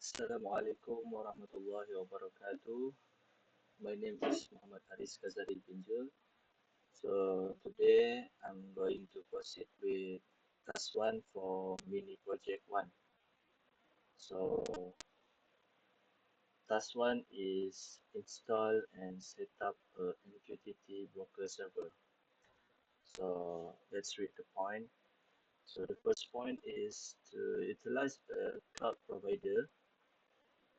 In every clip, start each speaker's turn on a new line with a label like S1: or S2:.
S1: Assalamualaikum warahmatullahi wabarakatuh. My name is Muhammad Haris Kazari Pinjul. So today I'm going to proceed with task one for mini project one. So task one is install and set up a MQTT broker server. So let's read the point. So the first point is to utilize a cloud provider,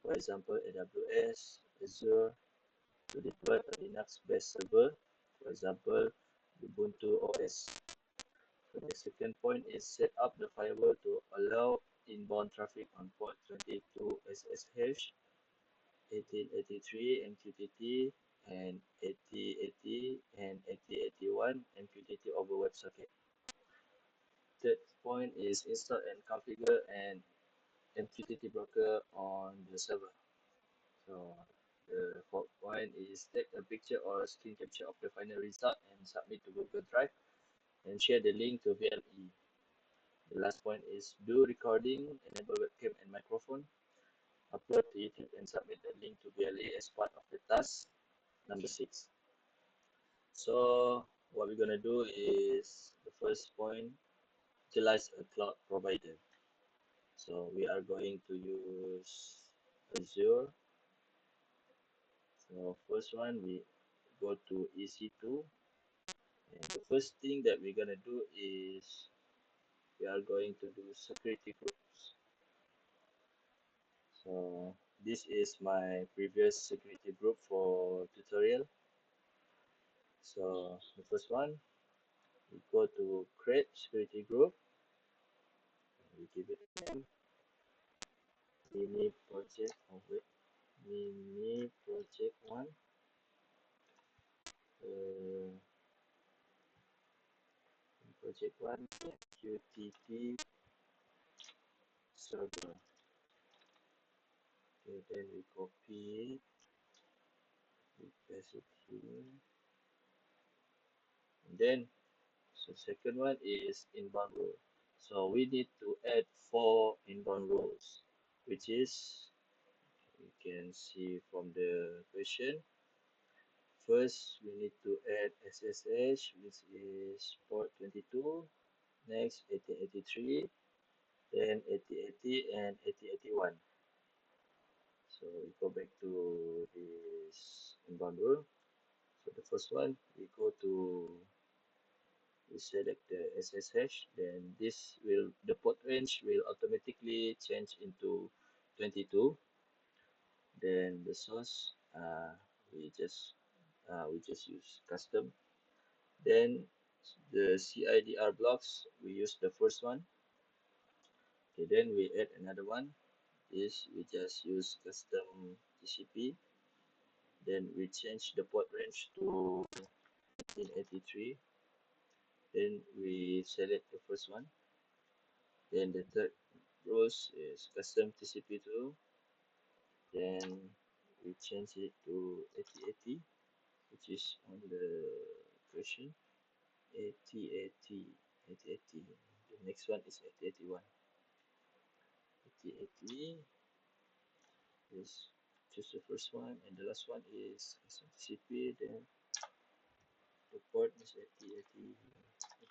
S1: for example AWS, Azure, to deploy a Linux-based server, for example, Ubuntu OS. So the second point is set up the firewall to allow inbound traffic on port 22 SSH, 1883 MQTT, and 8080 and 8081 MQTT over WebSocket. Third point is install and configure an MQTT broker on the server. So the fourth point is take a picture or a screen capture of the final result and submit to Google Drive and share the link to VLE. The last point is do recording, enable webcam and microphone, upload to YouTube and submit the link to VLE as part of the task number 6. So what we're gonna do is the first point, utilize a cloud provider. So we are going to use Azure. So first one we go to EC2. And the first thing that we're gonna do is we are going to do security groups. So this is my previous security group for tutorial. So the first one, we go to create security group. We give it a name, mini project. Oh wait, mini project one. Uh, project one, QTT server. Okay, then we copy it, we paste it here. And then so second one is inbound rule. So we need to add 4 inbound rules, which is you can see from the question. First, we need to add SSH, which is port 22. Next, 8083, then 8080 and 8081. So we go back to this inbound rule. So the first one, we select the SSH, then the port range will automatically change into 22. Then the source, we just use custom. Then the CIDR blocks, we use the first one. Okay, then we add another one. This we just use custom TCP. Then we change the port range to 1983. Then we select the first one. Then the third rows is custom TCP2. Then we change it to 8080, which is on the question. 8080, 8080. The next one is 8081. 8080 is choose the first one, and the last one is custom TCP. Then the port is 8080,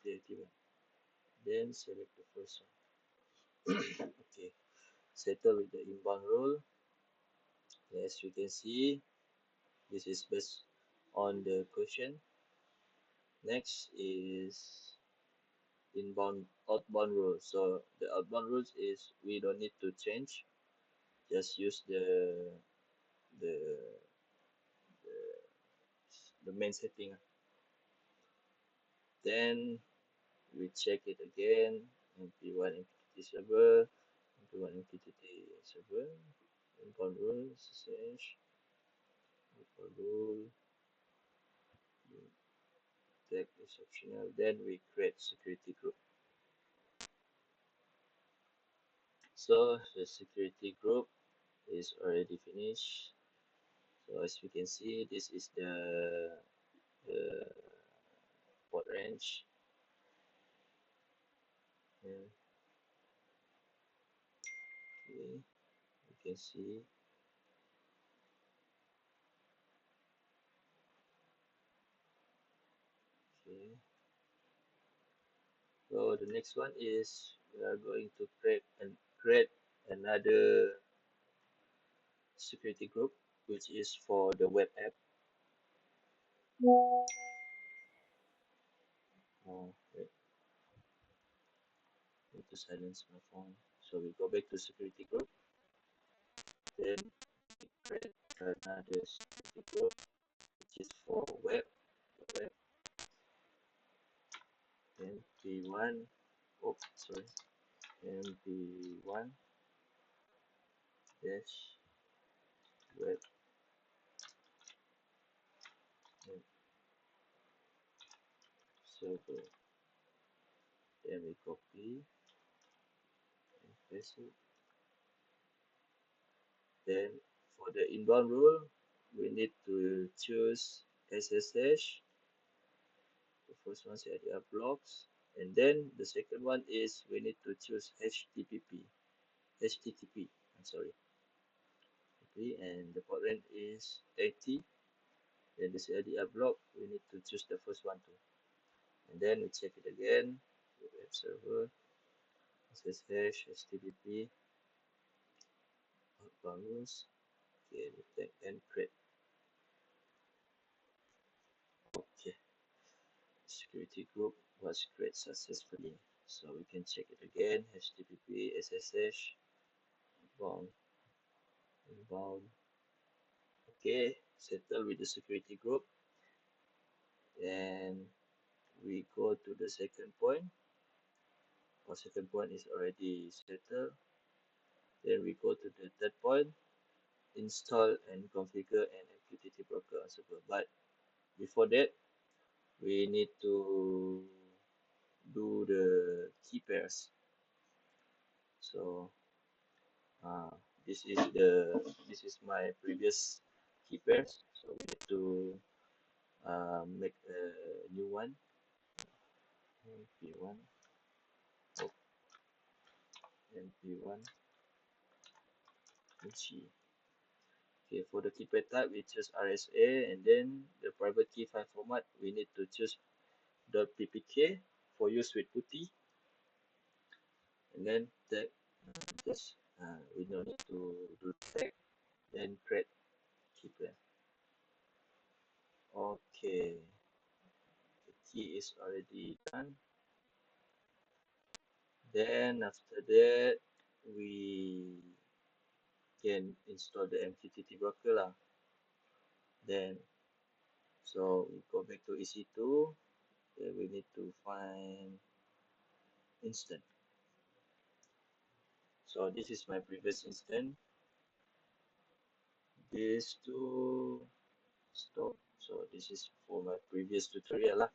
S1: 8081. Then select the first one. Okay, settle with the inbound rule. As you can see, this is based on the question. Next is outbound rule. So the outbound rules is we don't need to change, just use the the main setting. Then we check it again, MP1 MQTT server, MP1 MQTT server, inbound rule, SSH, outbound rule, tag is optional. Then we create security group. So the security group is already finished. So as we can see, this is the port range. Yeah. Okay. can see. Okay. So the next one is we are going to create another security group, which is for the web app. Oh, wait, need to silence my phone. So we go back to security group, then create another security group, which is for web, mp1. Oh, sorry, mp1 dash web, web server. Then we copy and paste it. Then for the inbound rule, we need to choose SSH. The first one is area blocks. And then the second one is we need to choose HTTP. I'm sorry. And the port range is 80. Then this area block, we need to choose the first one too. And then we check it again. Web server, SSH, HTTP, outbound rules. Okay, we take and create. Okay. Security group was created successfully. So we can check it again. HTTP, SSH, inbound, inbound. Okay, settle with the security group. Then we go to the second point. Our second point is already settled. Then we go to the third point. Install and configure an MQTT broker on server. But before that, we need to do the key pairs. So uh, this is my previous key pairs. So we need to make a new one. MP1, oh, MP1, Gucci. Okay, for the key pair type, we choose RSA, and then the private key file format, we need to choose .ppk for use with PuTTY, and then tag, just we don't need to do tag, then create key pair. Okay, the key is already done. Then after that, we can install the MQTT broker lah. Then, so we go back to EC2. Then we need to find instant. So this is my previous instance. These two stop. So this is for my previous tutorial lah.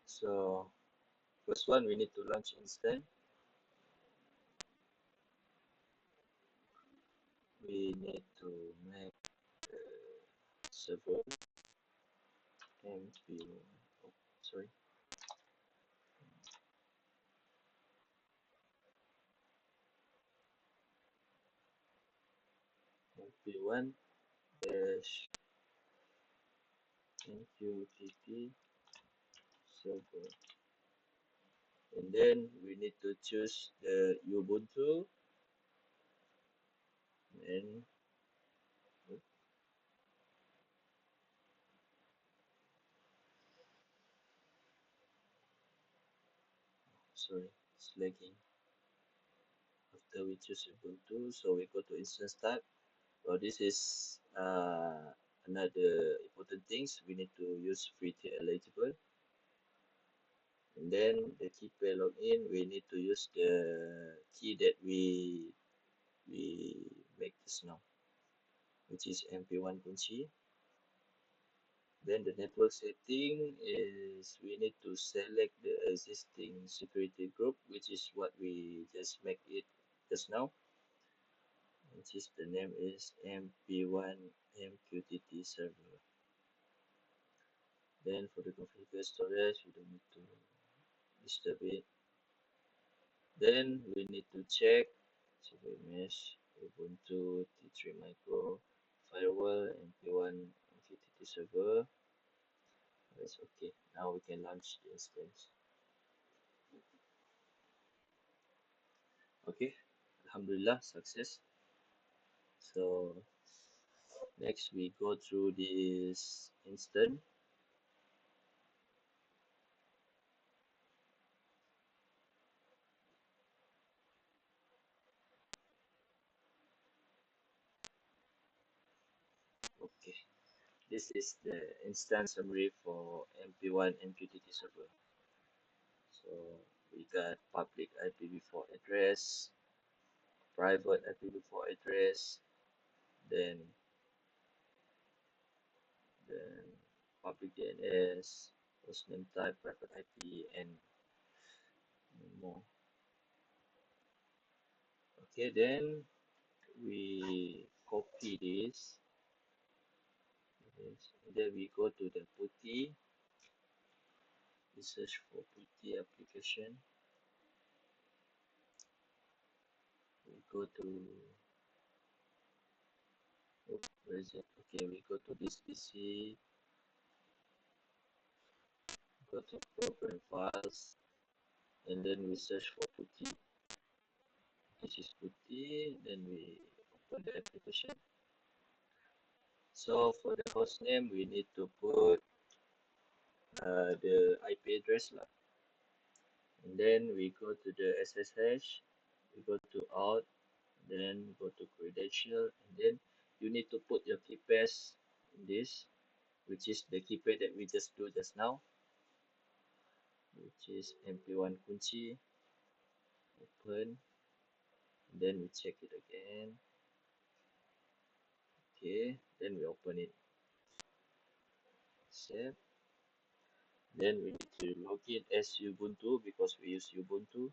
S1: So first one we need to launch instant. We need to make server mp. Oh, sorry. mp1 dash mqtt server. And then we need to choose the Ubuntu and sorry, it's lagging. After we choose Ubuntu, so we go to instance type. So this is another important things. We need to use free tier eligible. And then the key pair login, we need to use the key that we make just now, which is mp1 kunci. Then the network setting is we need to select the existing security group, which is what we just make it just now, which is the name is mp1 mqtt server. Then for the configure storage, we don't need to disturb it. Then we need to check server mesh Ubuntu T3 Micro firewall MP1 MQTT server. That's okay. Now we can launch the instance. Okay, Alhamdulillah, success. So next we go through this instance. Okay, this is the instance summary for MP1 MQTT server. So we got public IPv4 address, private IPv4 address, then then public DNS, hostname type, private IP, and more. Okay, then we copy this, and then we go to the PuTTY. We search for PuTTY application. We go to, oh, where is it? Okay, we go to this PC, go to program files, and then we search for PuTTY. This is PuTTY, then we open the application. So for the host name, we need to put the IP address lah. And then we go to the SSH, we go to out, then go to credential, and then you need to put your keypass in this, which is the keypad that we just do just now, which is MP1 kunci, open, and then we check it again. Okay, then we open it, save. Then we need to log in as Ubuntu because we use Ubuntu.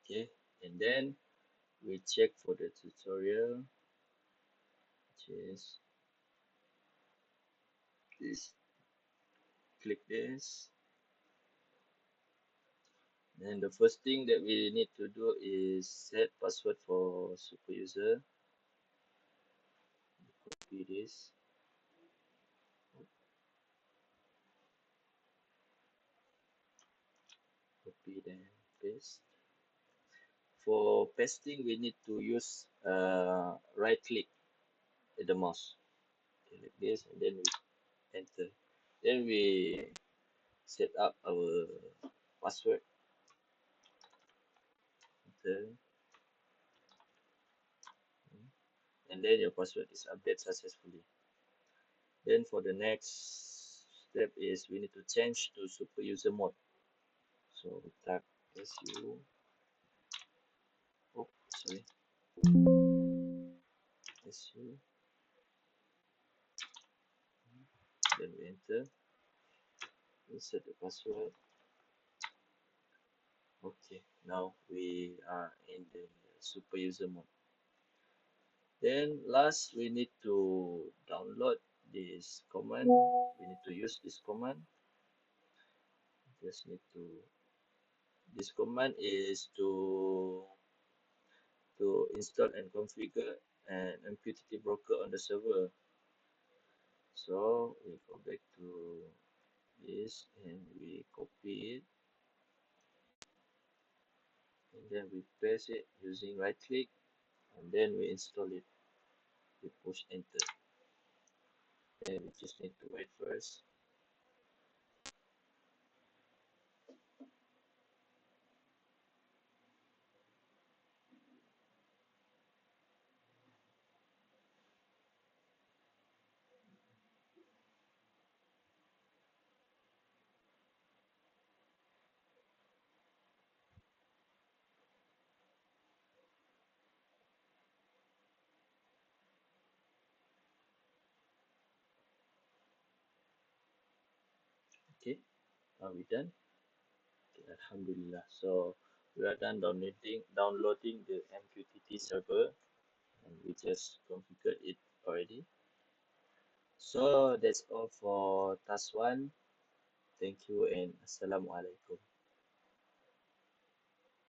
S1: Okay, and then we check for the tutorial, which is this. Click this. Then the first thing that we need to do is set password for super user. Copy this. Copy then paste. For pasting, we need to use right click at the mouse. Okay, like this, and then we enter. Then we set up our password. Enter. And then your password is updated successfully. Then for the next step is we need to change to super user mode. So we type SU, oh sorry, SU, then we enter, insert the password. Okay, now we are in the super user mode. Then last we need to download this command. We need to use this command. Just need to, this command is to install and configure an MQTT broker on the server. So we go back to this and we copy it, and then we paste it using right click, and then we install it. We push enter, and we just need to wait first. Okay, are we done? Okay, Alhamdulillah. So we are done downloading the MQTT server, and we just configured it already. So that's all for task 1. Thank you and Assalamualaikum.